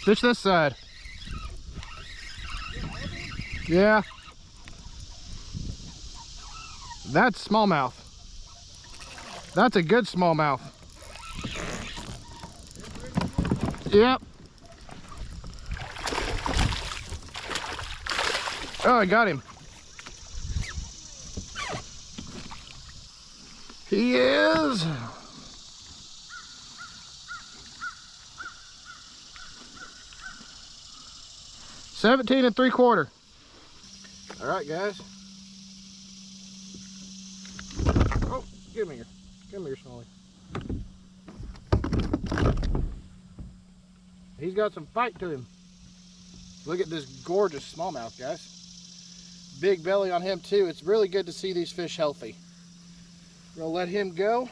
Fish this side. Yeah. That's smallmouth. That's a good smallmouth. Yep. Oh, I got him. He is 17 3/4. All right, guys. Oh, give me your smallie. He's got some fight to him. Look at this gorgeous smallmouth, guys. Big belly on him too. It's really good to see these fish healthy. We'll let him go.